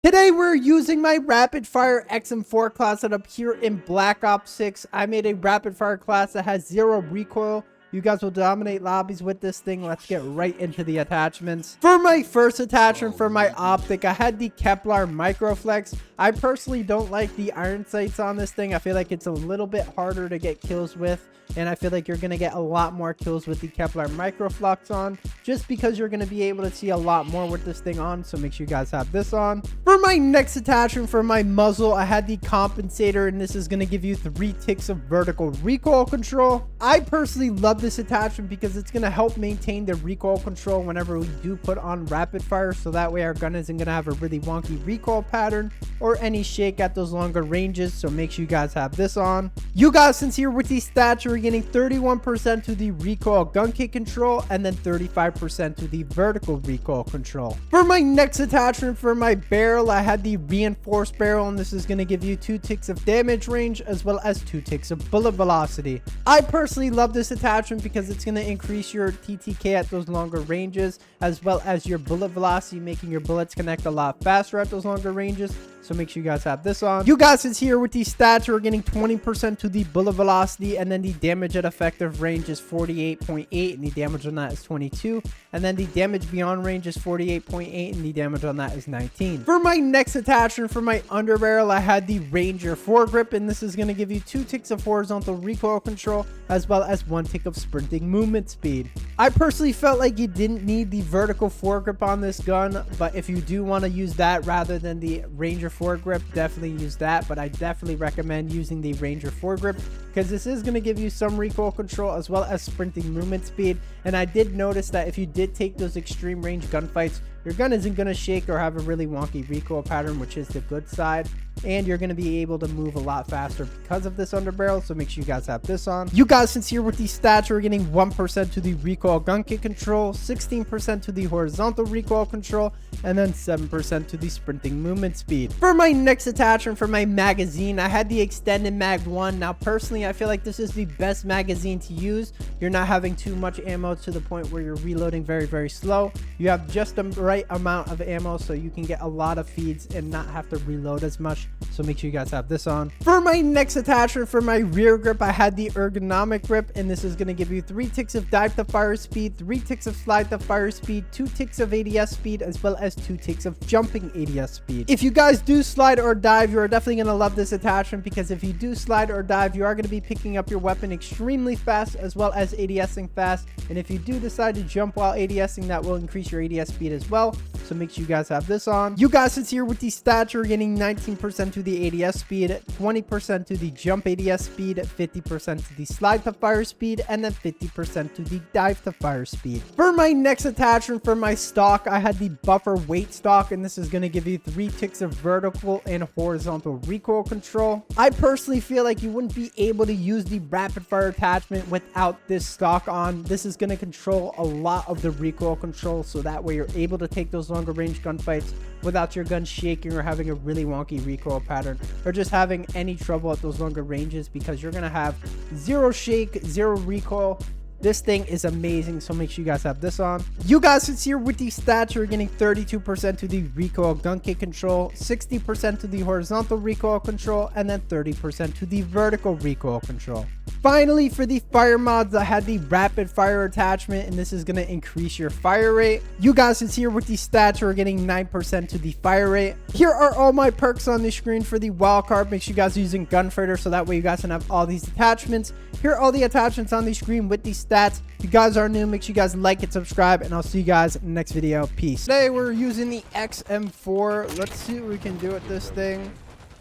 Today we're using my rapid fire XM4 class setup here in Black Ops 6. I made a rapid fire class that has 0 recoil. You guys will dominate lobbies with this thing. Let's get right into the attachments. For my first attachment for my optic, I had the Kevlar Microflex. I personally don't like the iron sights on this thing. I feel like it's a little bit harder to get kills with. And I feel like you're going to get a lot more kills with the Kevlar Microflex on, just because you're going to be able to see a lot more with this thing on. So make sure you guys have this on. For my next attachment for my muzzle, I had the compensator, and this is going to give you 3 ticks of vertical recoil control. I personally love this attachment because it's going to help maintain the recoil control whenever we do put on rapid fire. So that way our gun isn't going to have a really wonky recoil pattern or any shake at those longer ranges. So make sure you guys have this on. You guys, since here with these stats, you're getting 31% to the recoil gun kick control and then 35% to the vertical recoil control. For my next attachment for my barrel, I had the reinforced barrel, and this is going to give you 2 ticks of damage range as well as 2 ticks of bullet velocity. I personally love this attachment because it's going to increase your TTK at those longer ranges as well as your bullet velocity, making your bullets connect a lot faster at those longer ranges. So make sure you guys have this on. You guys, is here with these stats, we're getting 20% to the bullet velocity, and then the damage at effective range is 48.8, and the damage on that is 22. And then the damage beyond range is 48.8, and the damage on that is 19. For my next attachment for my underbarrel, I had the Ranger foregrip, and this is going to give you 2 ticks of horizontal recoil control as well as 1 tick of sprinting movement speed. I personally felt like you didn't need the vertical foregrip on this gun, but if you do want to use that rather than the Ranger foregrip, definitely use that. But I definitely recommend using the Ranger foregrip because this is going to give you some recoil control as well as sprinting movement speed. And I did notice that if you did take those extreme range gunfights, your gun isn't going to shake or have a really wonky recoil pattern, which is the good side. And you're going to be able to move a lot faster because of this underbarrel. So make sure you guys have this on. You guys, since here with these stats, we're getting 1% to the recoil gun kick control, 16% to the horizontal recoil control, and then 7% to the sprinting movement speed. For my next attachment for my magazine, I had the extended mag 1. Now personally, I feel like this is the best magazine to use. You're not having too much ammo to the point where you're reloading very slow. You have just the right amount of ammo so you can get a lot of feeds and not have to reload as much. So make sure you guys have this on. For my next attachment for my rear grip, I had the ergonomic grip, and this is going to give you 3 ticks of dive to fire speed, 3 ticks of slide to fire speed, 2 ticks of ADS speed, as well as 2 ticks of jumping ADS speed. If you guys do slide or dive, you are definitely going to love this attachment because if you do slide or dive, you are going to be picking up your weapon extremely fast as well as ADSing fast. And if you do decide to jump while ADSing, that will increase your ADS speed as well. So make sure you guys have this on. You guys, since here with these stats, you're getting 19% to the ADS speed, 20% to the jump ADS speed, 50% to the slide to fire speed, and then 50% to the dive to fire speed. For my next attachment for my stock, I had the buffer weight stock, and this is going to give you 3 ticks of vertical and horizontal recoil control. I personally feel like you wouldn't be able to use the rapid fire attachment without this stock on. This is going to control a lot of the recoil control, so that way you're able to take those longer range gunfights without your gun shaking or having a really wonky recoil pattern or just having any trouble at those longer ranges, because you're going to have 0 shake, 0 recoil. This thing is amazing, so make sure you guys have this on. You guys, since here with these stats, you're getting 32% to the recoil gun kick control, 60% to the horizontal recoil control, and then 30% to the vertical recoil control. Finally, for the fire mods, I had the rapid fire attachment, and this is going to increase your fire rate. You guys, since here with these stats, you're getting 9% to the fire rate. Here are all my perks on the screen for the wildcard. Make sure you guys are using Gunfighter so that way you guys can have all these attachments. Here are all the attachments on the screen with these stats. If you guys are new, make sure you guys like and subscribe, and I'll see you guys in the next video. Peace. Today, we're using the XM4. Let's see what we can do with this thing.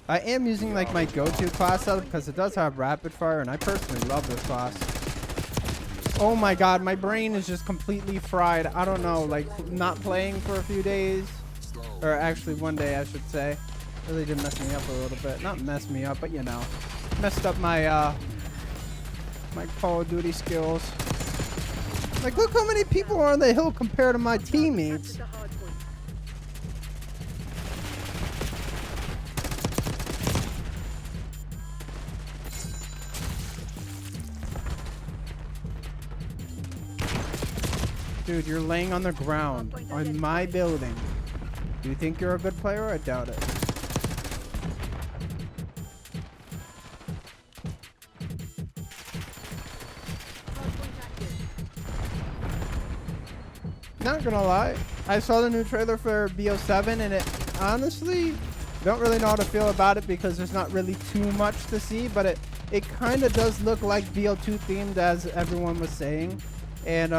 I am using like my go-to class setup because it does have rapid fire, and I personally love this class. Oh my god, my brain is just completely fried. I don't know, like not playing for a few days, or actually 1 day I should say, really did mess me up a little bit. Not mess me up, but you know, messed up my my Call of Duty skills. Like, look how many people are on the hill compared to my teammates. Dude, you're laying on the ground on my building. Do you think you're a good player? I doubt it. Not gonna lie, I saw the new trailer for BO7 and it honestly don't really know how to feel about it because there's not really too much to see, but it kind of does look like BO2 themed, as everyone was saying. And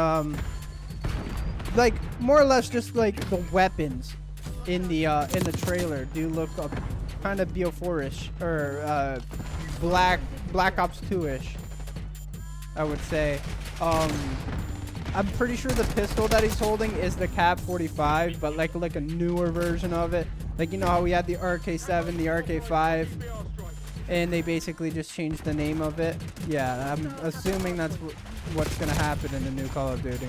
like more or less just like the weapons in the trailer do look kind of BO4-ish or Black Ops 2-ish, I would say. I'm pretty sure the pistol that he's holding is the Cap 45, but like a newer version of it. Like, you know how we had the RK7, the RK5, and they basically just changed the name of it. Yeah, I'm assuming that's what's gonna happen in the new Call of Duty.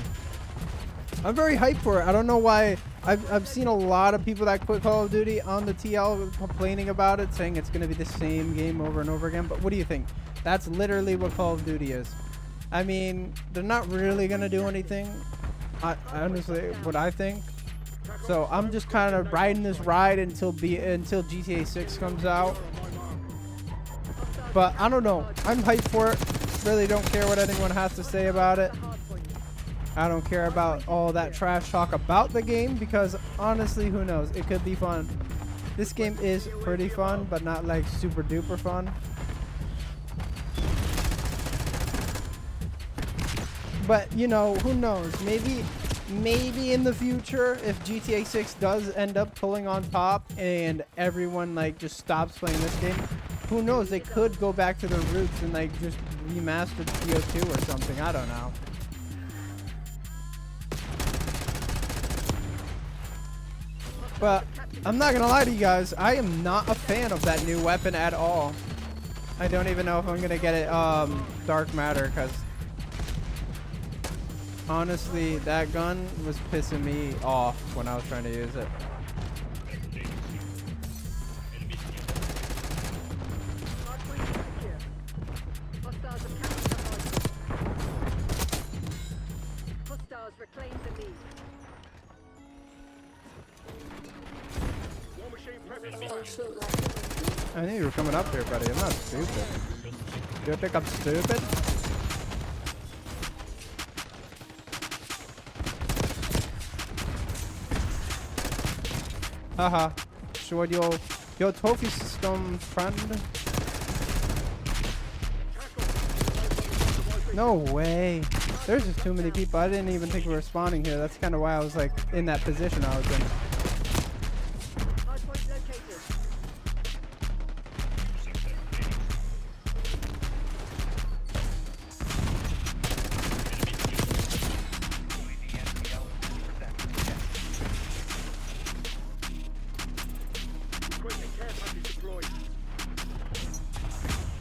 I'm very hyped for it. I don't know why. I've seen a lot of people that quit Call of Duty on the TL complaining about it, saying it's gonna be the same game over and over again. But what do you think? That's literally what Call of Duty is. I mean, they're not really gonna do anything. Honestly, what I think. So I'm just kind of riding this ride until GTA 6 comes out. But I don't know. I'm hyped for it. Really don't care what anyone has to say about it. I don't care about all that trash talk about the game because honestly, who knows? It could be fun. This game is pretty fun, but not like super duper fun. But, you know, who knows? Maybe in the future, if GTA 6 does end up pulling on top and everyone, like, just stops playing this game, who knows? They could go back to their roots and, like, just remaster BO2 or something. I don't know. But I'm not going to lie to you guys. I am not a fan of that new weapon at all. I don't even know if I'm going to get it Dark Matter because... honestly, that gun was pissing me off when I was trying to use it. I knew you were coming up here, buddy. I'm not stupid. Do you think I'm stupid? Haha. Showed your trophy system, friend. No way. There's just too many people. I didn't even think we were spawning here. That's kind of why I was like in that position I was in.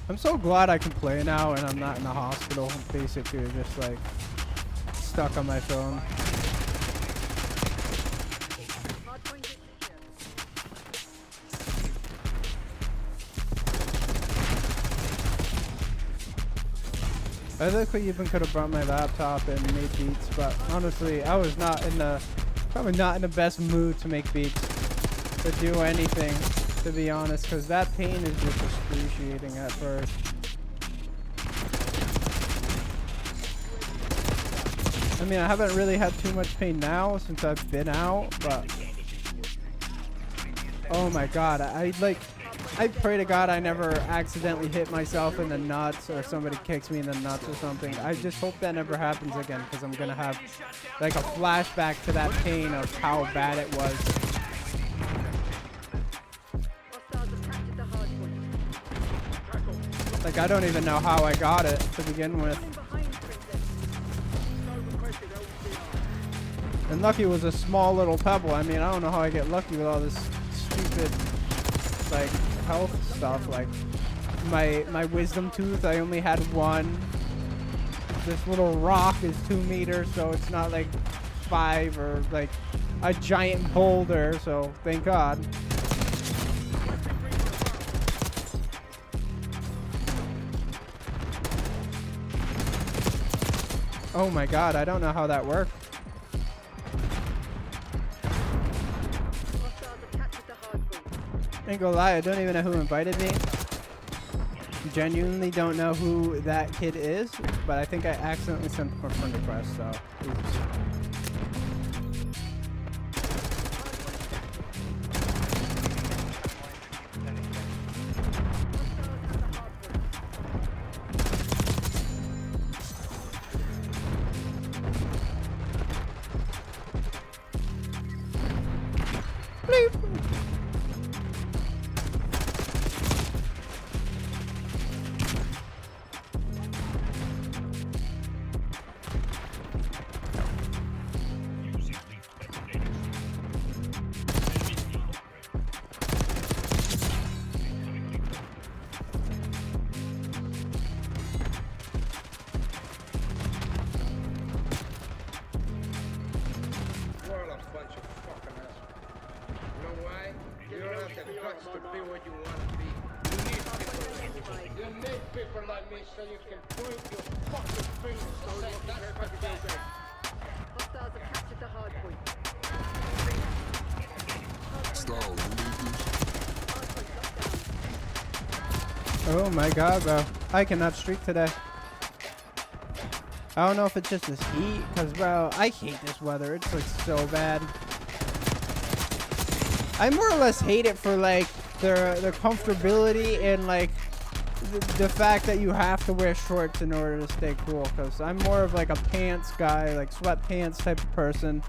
I'm so glad I can play now and I'm not in the hospital. I'm basically just like stuck on my phone. I look like even could have brought my laptop and made beats, but honestly, I was probably not in the best mood to make beats, to do anything. To be honest, because that pain is just excruciating at first. I mean, I haven't really had too much pain now since I've been out, but oh my god, I pray to God I never accidentally hit myself in the nuts or somebody kicks me in the nuts or something. I just hope that never happens again because I'm gonna have like a flashback to that pain of how bad it was. Like, I don't even know how I got it to begin with. And lucky was a small little pebble. I mean, I don't know how I get lucky with all this stupid, like, health stuff. Like, my wisdom tooth, I only had one. This little rock is 2 meters, so it's not like 5 or like a giant boulder, so thank God. Oh my god, I don't know how that worked. Ain't gonna lie, I don't even know who invited me. Genuinely don't know who that kid is, but I think I accidentally sent him a friend request, so oops. Bleep. People like me so you can point your fucking fingers to say that's pathetic. Hostiles have captured the hard point. Oh my god, bro. I cannot streak today. I don't know if it's just this heat, because, bro, I hate this weather. It's, like, so bad. I more or less hate it for, like, the comfortability and, like, the fact that you have to wear shorts in order to stay cool, because I'm more of like a pants guy, like sweatpants type of person.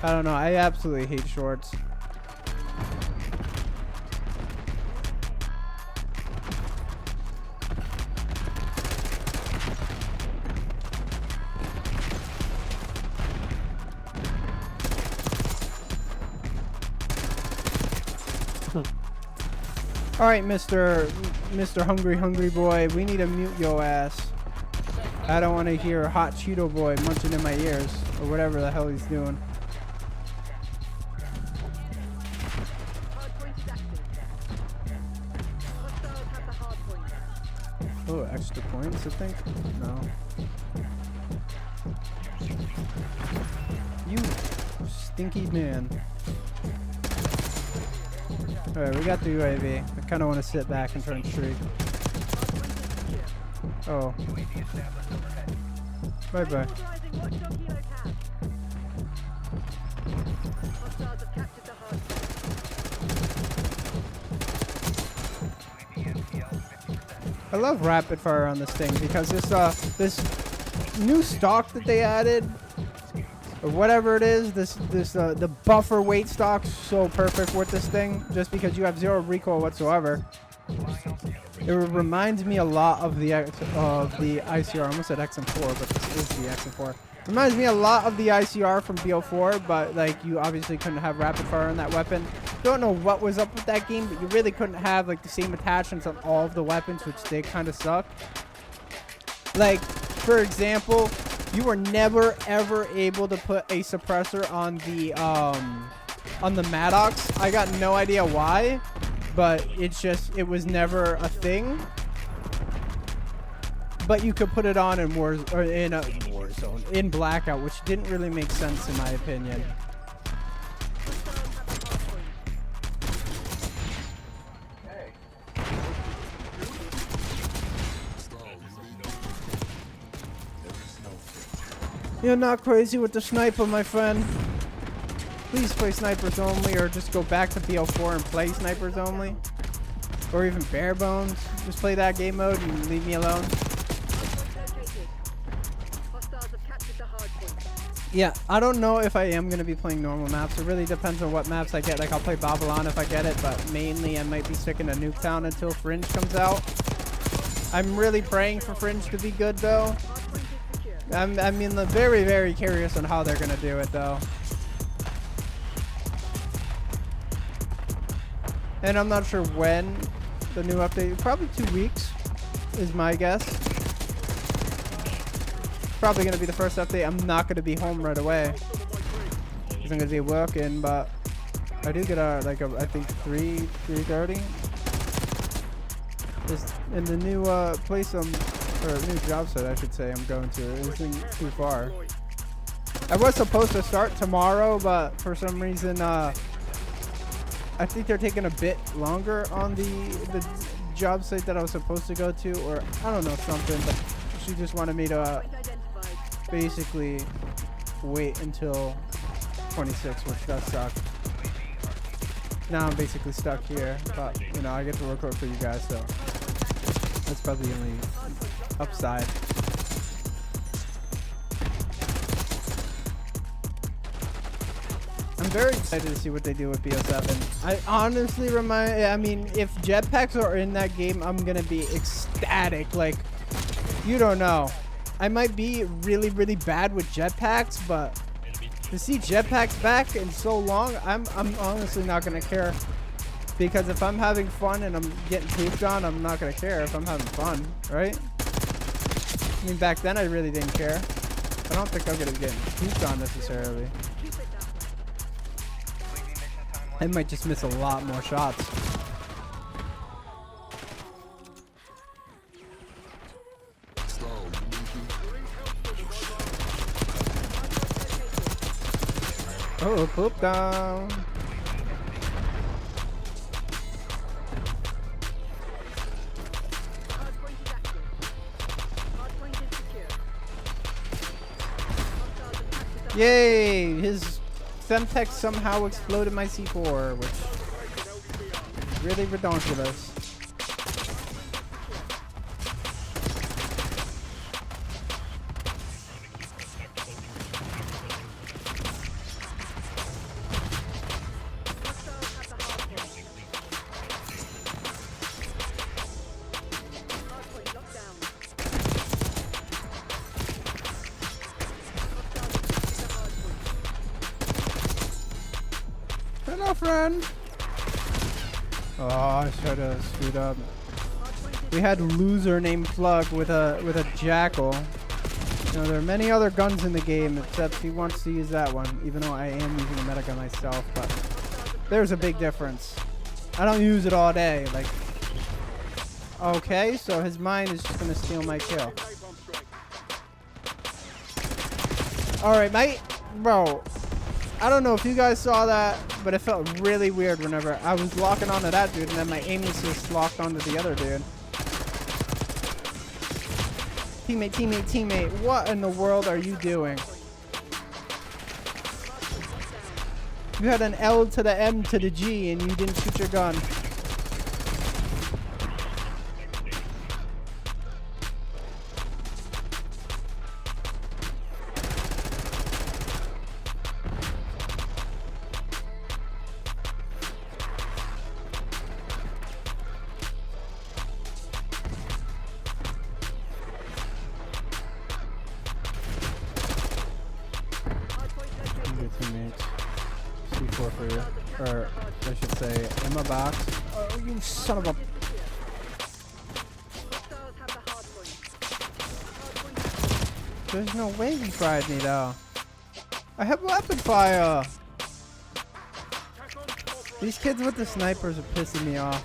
I don't know, I absolutely hate shorts. All right, Mr. Hungry Boy, we need to mute your ass. I don't want to hear Hot Cheeto Boy munching in my ears or whatever the hell he's doing. Oh, extra points, I think? No. You stinky man. Alright, we got the UAV. I kind of want to sit back and try and streak. Oh. Bye-bye. I love rapid fire on this thing because this new stock that they added, or whatever it is, the buffer weight stock's so perfect with this thing, just because you have zero recoil whatsoever. It reminds me a lot of the ICR. I almost said XM4, but this is the XM4. Reminds me a lot of the ICR from BO4, but like you obviously couldn't have rapid fire on that weapon. Don't know what was up with that game, but you really couldn't have like the same attachments on all of the weapons, which did kind of suck. Like, for example, you were never ever able to put a suppressor on the Maddox. I got no idea why, but it was never a thing. But you could put it on in Warzone, in Blackout, which didn't really make sense in my opinion. You're not crazy with the sniper, my friend. Please play snipers only, or just go back to BO4 and play snipers only. Or even bare bones. Just play that game mode and leave me alone. Yeah, I don't know if I am going to be playing normal maps. It really depends on what maps I get. Like, I'll play Babylon if I get it, but mainly I might be sticking to Nuketown until Fringe comes out. I'm really praying for Fringe to be good, though. I'm very, very curious on how they're going to do it, though. And I'm not sure when the new update, probably 2 weeks is my guess. Probably going to be the first update. I'm not going to be home right away because I'm going to be working, but I do get I think 3:30. And the new place or new job site, I should say, I'm going to isn't too far. I was supposed to start tomorrow, but for some reason I think they're taking a bit longer on the job site that I was supposed to go to, or I don't know, something, but she just wanted me to basically wait until 26, which does suck. Now I'm basically stuck here, but you know, I get to record for you guys, so that's probably the only upside. I'm very excited to see what they do with BO7. I honestly I mean, if jetpacks are in that game, I'm gonna be ecstatic. Like, you don't know. I might be really, really bad with jetpacks, but to see jetpacks back in so long, I'm honestly not gonna care. Because if I'm having fun and I'm getting pooped on, I'm not gonna care if I'm having fun, right? I mean, back then I really didn't care. I don't think I'm gonna be getting pooped on necessarily. I might just miss a lot more shots. Oh, poop down. Yay! His Semtex somehow exploded my C4, which is really redonkulous. Hello, friend. Oh, I should have screwed up. We had loser named Plug with a jackal. You know, there are many other guns in the game, except he wants to use that one, even though I am using a medigun myself. But there's a big difference. I don't use it all day. Like, okay, so his mind is just gonna steal my kill. All right, mate, bro. I don't know if you guys saw that, but it felt really weird whenever I was locking onto that dude and then my aim assist locked onto the other dude. Teammate, teammate, teammate, what in the world are you doing? You had an L to the M to the G and you didn't shoot your gun. C4 for you, or I should say, in my box. Oh, you son of a! There's no way he fried me though. I have weapon fire. These kids with the snipers are pissing me off,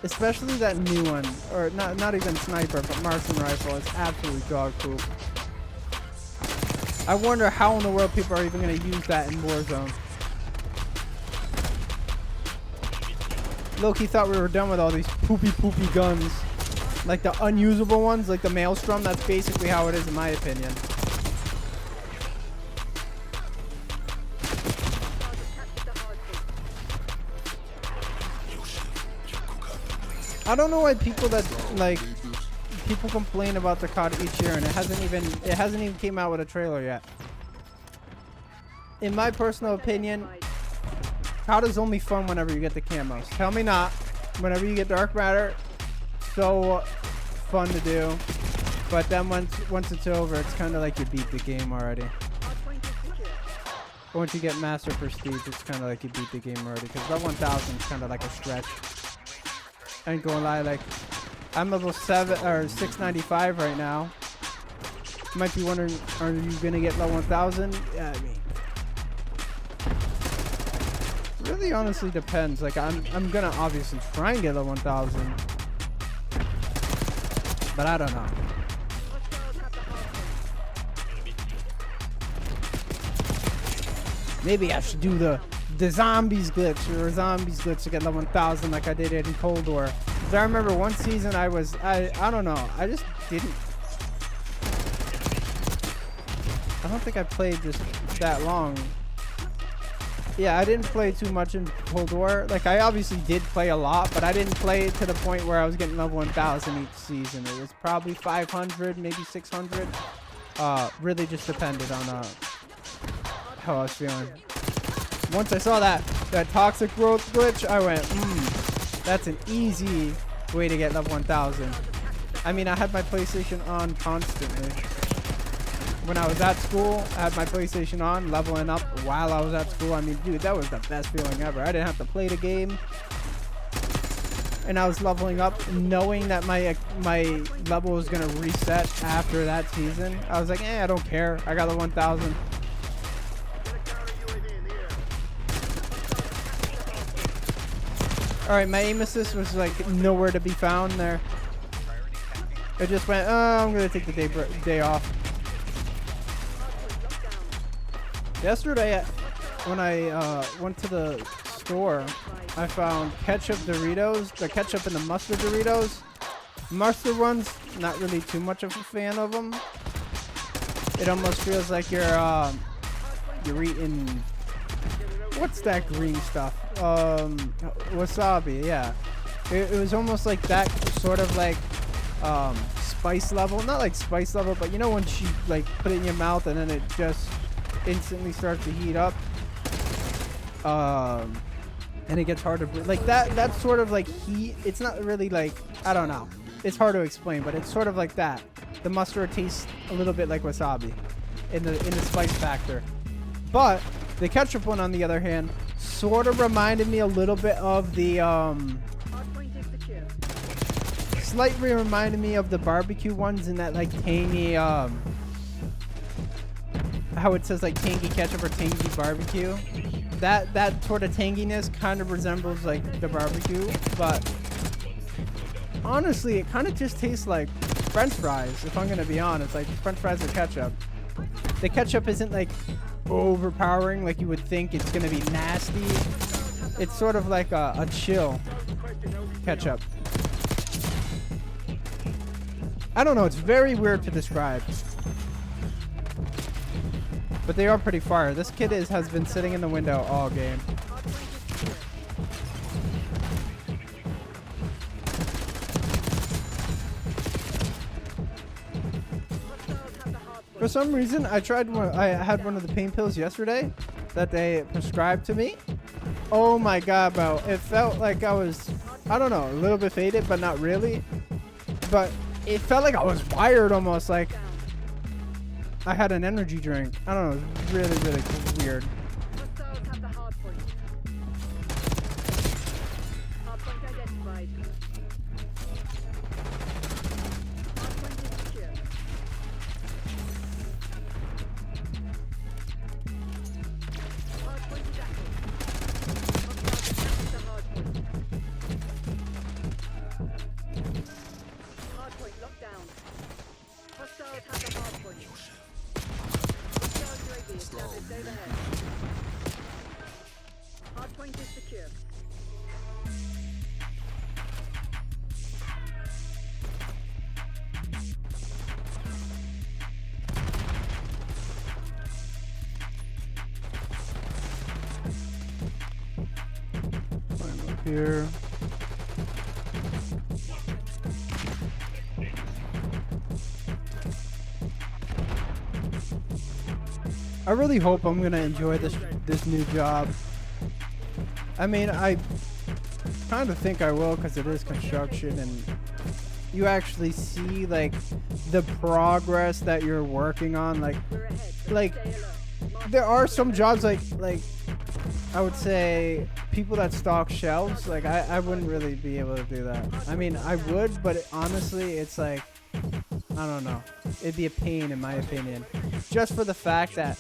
especially that new one, or not even sniper, but marksman rifle. It's absolutely dog poop. I wonder how in the world people are even going to use that in Warzone. Loki thought we were done with all these poopy guns. Like the unusable ones, like the Maelstrom, that's basically how it is in my opinion. I don't know why people people complain about the COD each year and it hasn't even came out with a trailer yet. In my personal opinion, COD is only fun whenever you get the camos. Tell me not. Whenever you get dark matter, so fun to do. But then once it's over, it's kind of like you beat the game already. Once you get master prestige, it's kind of like you beat the game already. Because level 1000 is kind of like a stretch. I ain't gonna lie, like I'm level 695 right now. You might be wondering, are you gonna get level 1000? Yeah, I mean, really honestly depends. Like I'm gonna obviously try and get level 1000, but I don't know. Maybe I should do the the zombies glitch or zombies glitch to get level 1000 like I did it in Cold War. 'Cause I remember one season I don't know, I just didn't. I don't think I played just that long. Yeah, I didn't play too much in Cold War. Like, I obviously did play a lot, but I didn't play it to the point where I was getting level 1000 each season. It was probably 500, maybe 600. Really just depended on how I was feeling. Once I saw that toxic growth glitch, I went, that's an easy way to get level 1000. I mean, I had my PlayStation on constantly. When I was at school, I had my PlayStation on, leveling up while I was at school. I mean, dude, that was the best feeling ever. I didn't have to play the game. And I was leveling up knowing that my level was going to reset after that season. I was like, I don't care. I got the 1000. Alright, my aim assist was like nowhere to be found there. I just went, I'm going to take the day off. Yesterday, when I went to the store, I found ketchup Doritos, the ketchup and the mustard Doritos. Mustard ones, not really too much of a fan of them. It almost feels like you're eating, what's that green stuff? Wasabi, yeah. It was almost like that sort of like spice level, not like spice level, but you know when you like put it in your mouth and then it just instantly starts to heat up, and it gets hard to breathe. Like that sort of like heat. It's not really like, I don't know, it's hard to explain, but it's sort of like that. The mustard tastes a little bit like wasabi in the spice factor, but the ketchup one on the other hand sort of reminded me a little bit of the slightly reminded me of the barbecue ones in that like tangy how it says like tangy ketchup or tangy barbecue. That sort of tanginess kind of resembles like the barbecue, but honestly it kind of just tastes like French fries, if I'm gonna be honest. Like French fries with ketchup. The ketchup isn't like overpowering like you would think. It's gonna be nasty. It's sort of like a chill ketchup. I don't know, it's very weird to describe. But they are pretty fire. This kid has been sitting in the window all game. For some reason, I had one of the pain pills yesterday that they prescribed to me. Oh my god, bro. It felt like I was, I don't know, a little bit faded, but not really. But it felt like I was wired almost, like I had an energy drink. I don't know, it was really, really weird. Hostiles have the hard point. Hard point identified. Hard point is secure. Hard point is active. Hostiles have the hard point. Hard point locked down. Hostiles have the hard point. UAV established overhead. Hard point is secure. I'm up here. I really hope I'm gonna enjoy this new job. I mean, I kind of think I will because it is construction and you actually see like the progress that you're working on. Like there are some jobs like I would say people that stock shelves. Like I wouldn't really be able to do that. I mean, I would, but honestly, it's like, I don't know. It'd be a pain in my opinion, just for the fact that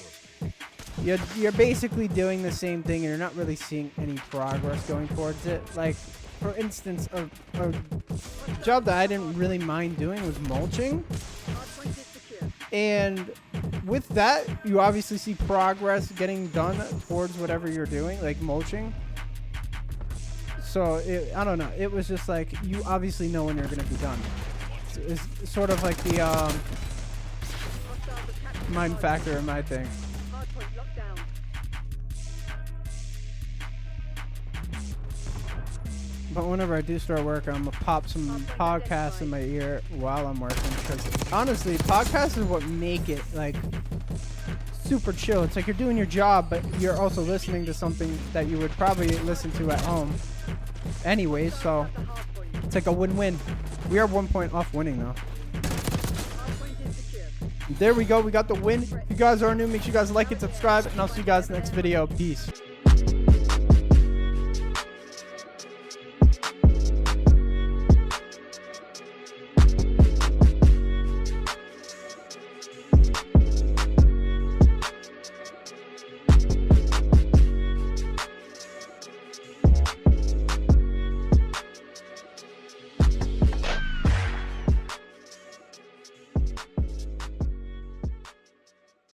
you're basically doing the same thing and you're not really seeing any progress going towards it. Like, for instance, a job that I didn't really mind doing was mulching. And with that, you obviously see progress getting done towards whatever you're doing, like mulching. So I don't know. It was just like you obviously know when you're gonna be done. It's sort of like the Hostiles attacking mind the factor in my thing. hardpoint locked down. But whenever I do start work, I'm gonna pop some podcasts in my ear while I'm working, because honestly, podcasts is what make it like super chill. It's like you're doing your job, but you're also listening to something that you would probably listen to at home anyways. So The hardpoint. it's like a win-win. We are 1 point off winning though. Hardpoint is secure. There we go. We got the win. If you guys are new, make sure you guys like and subscribe, and I'll see you guys next video. Peace.